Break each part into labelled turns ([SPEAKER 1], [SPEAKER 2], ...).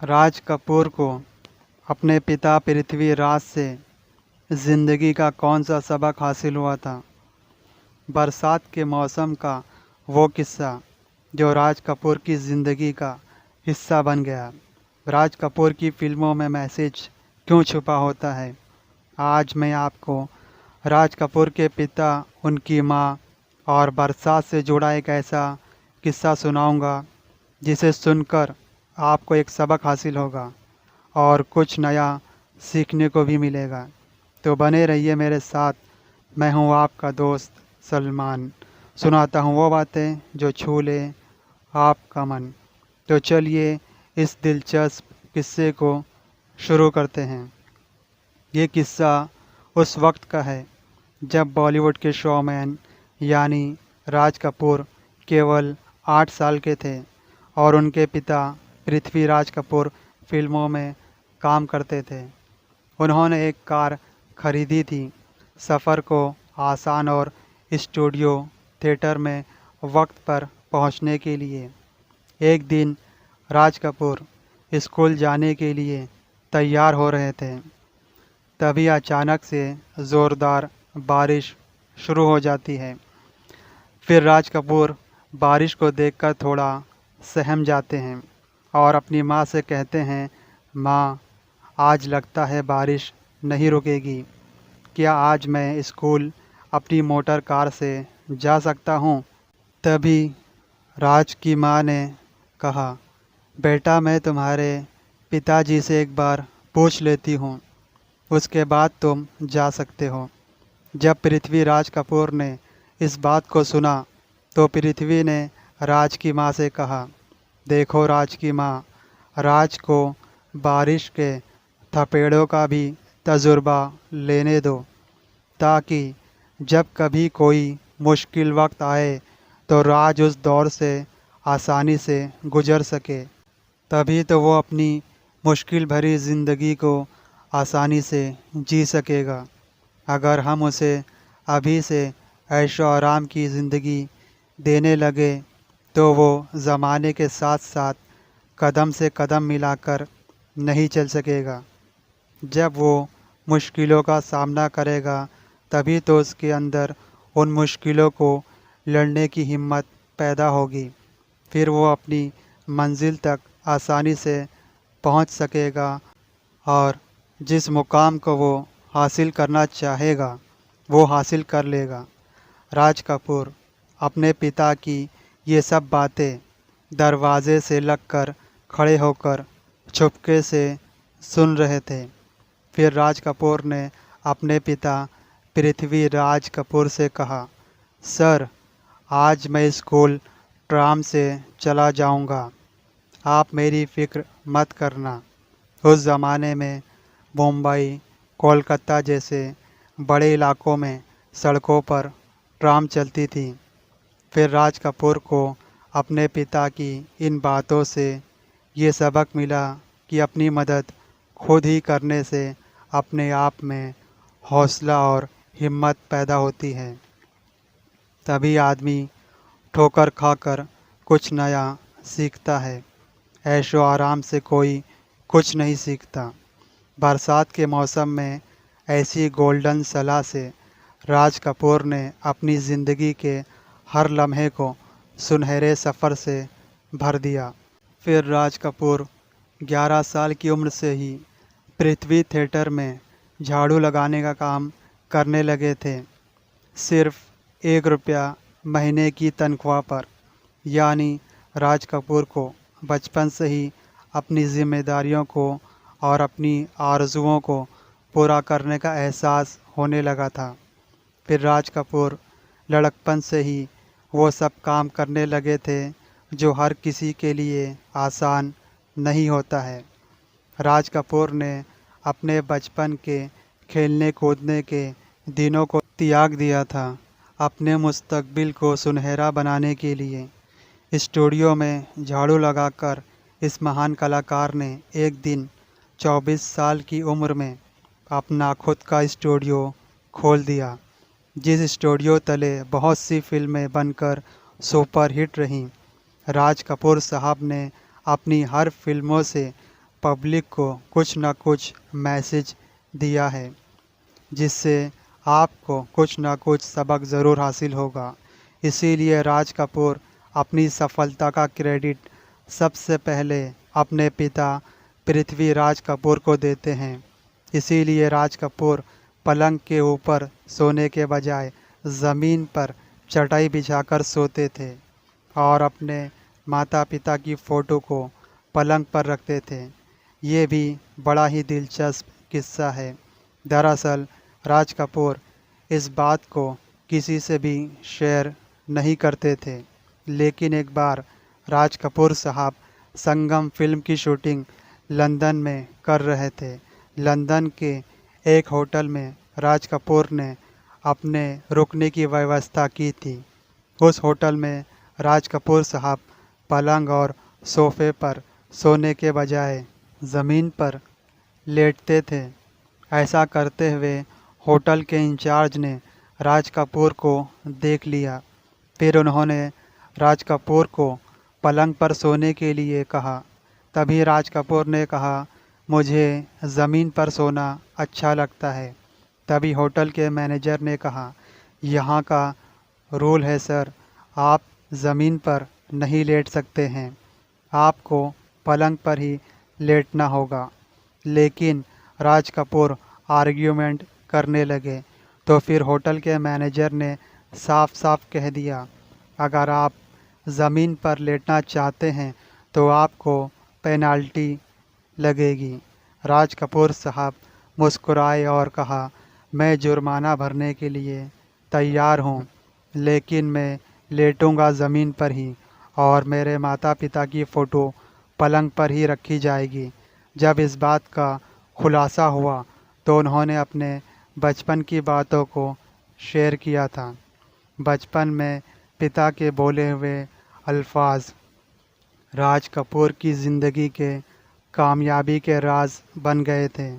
[SPEAKER 1] राज कपूर को अपने पिता पृथ्वीराज से ज़िंदगी का कौन सा सबक हासिल हुआ था। बरसात के मौसम का वो किस्सा जो राज कपूर की ज़िंदगी का हिस्सा बन गया। राज कपूर की फ़िल्मों में मैसेज क्यों छुपा होता है, आज मैं आपको राज कपूर के पिता, उनकी माँ और बरसात से जुड़ा एक ऐसा किस्सा सुनाऊंगा जिसे सुनकर आपको एक सबक हासिल होगा और कुछ नया सीखने को भी मिलेगा। तो बने रहिए मेरे साथ। मैं हूँ आपका दोस्त सलमान। सुनाता हूँ वो बातें जो छू ले आपका मन। तो चलिए इस दिलचस्प किस्से को शुरू करते हैं। ये किस्सा उस वक्त का है जब बॉलीवुड के शोमैन यानी राज कपूर केवल 8 साल के थे और उनके पिता पृथ्वीराज कपूर फिल्मों में काम करते थे। उन्होंने एक कार खरीदी थी, सफ़र को आसान और स्टूडियो थिएटर में वक्त पर पहुंचने के लिए। एक दिन राज कपूर स्कूल जाने के लिए तैयार हो रहे थे, तभी अचानक से ज़ोरदार बारिश शुरू हो जाती है। फिर राज कपूर बारिश को देखकर थोड़ा सहम जाते हैं और अपनी माँ से कहते हैं, माँ, आज लगता है बारिश नहीं रुकेगी। क्या आज मैं स्कूल अपनी मोटर कार से जा सकता हूँ? तभी राज की माँ ने कहा, बेटा, मैं तुम्हारे पिताजी से एक बार पूछ लेती हूँ, उसके बाद तुम जा सकते हो। जब पृथ्वीराज कपूर ने इस बात को सुना तो पृथ्वी ने राज की माँ से कहा, देखो राज की माँ, राज को बारिश के थपेड़ों का भी तजुर्बा लेने दो, ताकि जब कभी कोई मुश्किल वक्त आए तो राज उस दौर से आसानी से गुजर सके। तभी तो वो अपनी मुश्किल भरी ज़िंदगी को आसानी से जी सकेगा। अगर हम उसे अभी से ऐशो आराम की ज़िंदगी देने लगे तो वो ज़माने के साथ साथ कदम से कदम मिलाकर नहीं चल सकेगा। जब वो मुश्किलों का सामना करेगा तभी तो उसके अंदर उन मुश्किलों को लड़ने की हिम्मत पैदा होगी। फिर वो अपनी मंजिल तक आसानी से पहुंच सकेगा और जिस मुकाम को वो हासिल करना चाहेगा वो हासिल कर लेगा। राज कपूर अपने पिता की ये सब बातें दरवाजे से लगकर खड़े होकर चुपके से सुन रहे थे। फिर राज कपूर ने अपने पिता पृथ्वीराज कपूर से कहा, सर, आज मैं स्कूल ट्राम से चला जाऊंगा, आप मेरी फ़िक्र मत करना। उस ज़माने में मुंबई, कोलकाता जैसे बड़े इलाकों में सड़कों पर ट्राम चलती थी। फिर राज कपूर को अपने पिता की इन बातों से ये सबक मिला कि अपनी मदद खुद ही करने से अपने आप में हौसला और हिम्मत पैदा होती है। तभी आदमी ठोकर खाकर कुछ नया सीखता है। ऐशो आराम से कोई कुछ नहीं सीखता। बरसात के मौसम में ऐसी गोल्डन सलाह से राज कपूर ने अपनी ज़िंदगी के हर लम्हे को सुनहरे सफ़र से भर दिया। फिर राज कपूर 11 साल की उम्र से ही पृथ्वी थिएटर में झाड़ू लगाने का काम करने लगे थे, सिर्फ 1 रुपया महीने की तनख्वाह पर। यानी राज कपूर को बचपन से ही अपनी जिम्मेदारियों को और अपनी आरजुओं को पूरा करने का एहसास होने लगा था। फिर राज कपूर लड़कपन से ही वो सब काम करने लगे थे जो हर किसी के लिए आसान नहीं होता है। राज कपूर ने अपने बचपन के खेलने कूदने के दिनों को त्याग दिया था अपने मुस्तकबिल को सुनहरा बनाने के लिए। स्टूडियो में झाड़ू लगाकर इस महान कलाकार ने एक दिन 24 साल की उम्र में अपना खुद का स्टूडियो खोल दिया, जिस स्टूडियो तले बहुत सी फिल्में बनकर सुपर हिट रहीं। राज कपूर साहब ने अपनी हर फिल्मों से पब्लिक को कुछ न कुछ मैसेज दिया है, जिससे आपको कुछ न कुछ सबक ज़रूर हासिल होगा। इसीलिए राज कपूर अपनी सफलता का क्रेडिट सबसे पहले अपने पिता पृथ्वीराज कपूर को देते हैं। इसीलिए राज कपूर पलंग के ऊपर सोने के बजाय ज़मीन पर चटाई बिछाकर सोते थे और अपने माता पिता की फ़ोटो को पलंग पर रखते थे। ये भी बड़ा ही दिलचस्प किस्सा है। दरअसल राज कपूर इस बात को किसी से भी शेयर नहीं करते थे, लेकिन एक बार राज कपूर साहब संगम फिल्म की शूटिंग लंदन में कर रहे थे। लंदन के एक होटल में राज कपूर ने अपने रुकने की व्यवस्था की थी। उस होटल में राज कपूर साहब पलंग और सोफे पर सोने के बजाय ज़मीन पर लेटते थे। ऐसा करते हुए होटल के इंचार्ज ने राज कपूर को देख लिया। फिर उन्होंने राज कपूर को पलंग पर सोने के लिए कहा। तभी राज कपूर ने कहा, मुझे ज़मीन पर सोना अच्छा लगता है। तभी होटल के मैनेजर ने कहा, यहाँ का रूल है सर, आप ज़मीन पर नहीं लेट सकते हैं, आपको पलंग पर ही लेटना होगा। लेकिन राज कपूर आर्ग्यूमेंट करने लगे। तो फिर होटल के मैनेजर ने साफ साफ कह दिया, अगर आप ज़मीन पर लेटना चाहते हैं तो आपको पेनाल्टी लगेगी। राज कपूर साहब मुस्कुराए और कहा, मैं जुर्माना भरने के लिए तैयार हूँ, लेकिन मैं लेटूँगा ज़मीन पर ही और मेरे माता पिता की फ़ोटो पलंग पर ही रखी जाएगी। जब इस बात का खुलासा हुआ तो उन्होंने अपने बचपन की बातों को शेयर किया था। बचपन में पिता के बोले हुए अल्फाज राज कपूर की ज़िंदगी के कामयाबी के राज बन गए थे।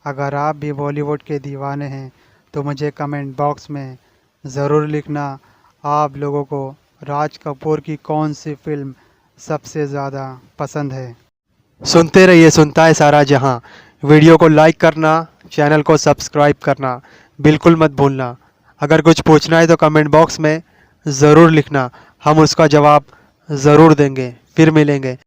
[SPEAKER 1] अगर आप भी बॉलीवुड के दीवाने हैं तो मुझे कमेंट बॉक्स में ज़रूर लिखना, आप लोगों को राज कपूर की कौन सी फ़िल्म सबसे ज़्यादा पसंद है।
[SPEAKER 2] सुनते रहिए सुनता है सारा जहां। वीडियो को लाइक करना, चैनल को सब्सक्राइब करना बिल्कुल मत भूलना। अगर कुछ पूछना है तो कमेंट बॉक्स में ज़रूर लिखना, हम उसका जवाब ज़रूर देंगे। फिर मिलेंगे।